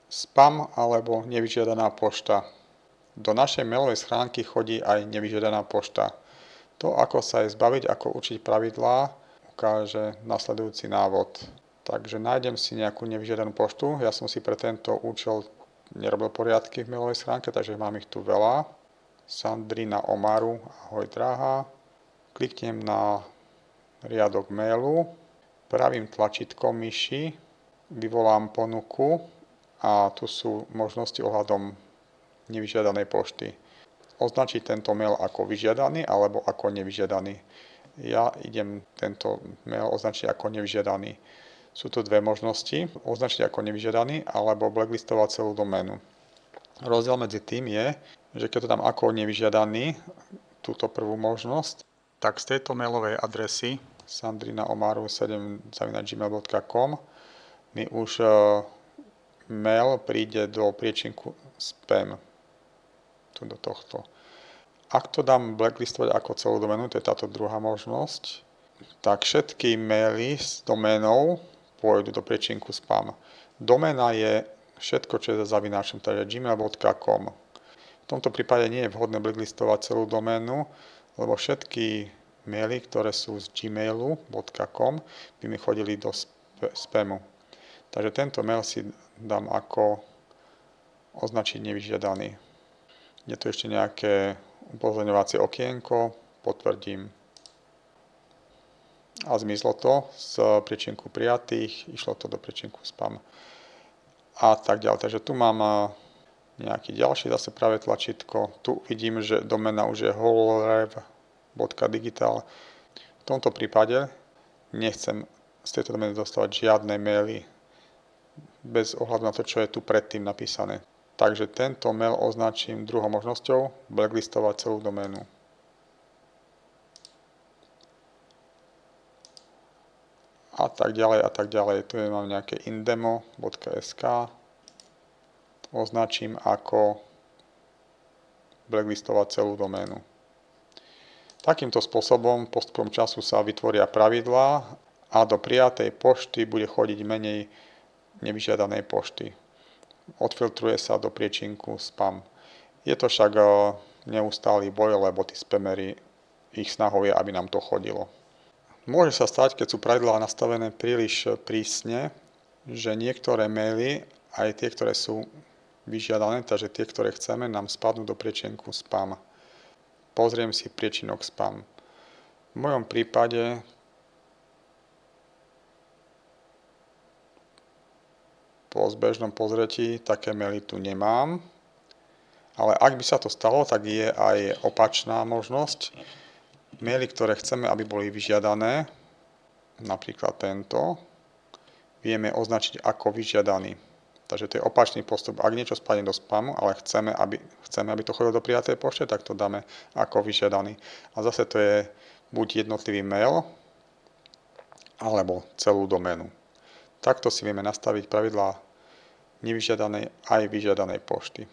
Spam alebo nevyžiadaná pošta. Do našej mailovej schránky chodí aj nevyžiadaná pošta. To, ako sa jej zbaviť, ako určiť pravidlá, ukáže nasledujúci návod. Takže nájdem si nejakú nevyžiadanú poštu. Ja som si pre tento účel nerobil poriadky v mailovej schránke, takže mám ich tu veľa. Sandrina Omaru, ahoj drahá. Kliknem na riadok mailu, pravým tlačítkom myši, vyvolám ponuku a tu sú možnosti ohľadom nevyžiadanej pošty. Označiť tento mail ako vyžiadaný alebo ako nevyžiadaný. Ja idem tento mail označiť ako nevyžiadaný. Sú tu dve možnosti, označiť ako nevyžiadaný alebo blacklistovať celú doménu. Rozdiel medzi tým je, že keď to dám ako nevyžiadaný, túto prvú možnosť, tak z tejto mailovej adresy sandrinaomaru7@gmail.com mi už mail príde do priečinku spam. Tu do tohto. Ak to dám blacklistovať ako celú doménu, to je táto druhá možnosť, tak všetky maily s doménou pôjdu do priečinku spam. Doména je všetko, čo je za zavináčom, takže gmail.com. V tomto prípade nie je vhodné blacklistovať celú doménu, lebo všetky maily, ktoré sú z gmailu.com, by mi chodili do spamu. Takže tento mail si dám ako označiť nevyžiadaný. Je tu ešte nejaké upozorňovacie okienko, potvrdím. A zmizlo to z priečinku prijatých, išlo to do priečinku spam. A tak ďalej. Takže tu mám nejaký ďalší zase pravé tlačítko. Tu vidím, že domena už je holrev.digital. V tomto prípade nechcem z tejto domény dostávať žiadne maily bez ohľadu na to, čo je tu predtým napísané. Takže tento mail označím druhou možnosťou, blacklistovať celú doménu. A tak ďalej, a tak ďalej. Tu mám nejaké indemo.sk. Označím ako blacklistovať celú doménu. Takýmto spôsobom postupom času sa vytvoria pravidlá a do prijatej pošty bude chodiť menej nevyžiadanej pošty. Odfiltruje sa do priečinku spam. Je to však neustály boj, lebo tí spamery, ich snahou je, aby nám to chodilo. Môže sa stať, keď sú pravidlá nastavené príliš prísne, že niektoré maily, aj tie, ktoré sú vyžiadané, takže tie, ktoré chceme, nám spadnú do priečinku spam. Pozriem si priečinok spam. V mojom prípade po zbežnom pozretí také maily tu nemám, ale ak by sa to stalo, tak je aj opačná možnosť. Maily, ktoré chceme, aby boli vyžiadané, napríklad tento, vieme označiť ako vyžiadaný. Takže to je opačný postup. Ak niečo spadne do spamu, ale chceme, aby to chodilo do prijatej pošte, tak to dáme ako vyžiadaný. A zase to je buď jednotlivý mail, alebo celú doménu. Takto si vieme nastaviť pravidlá nevyžiadanej aj vyžiadanej pošty.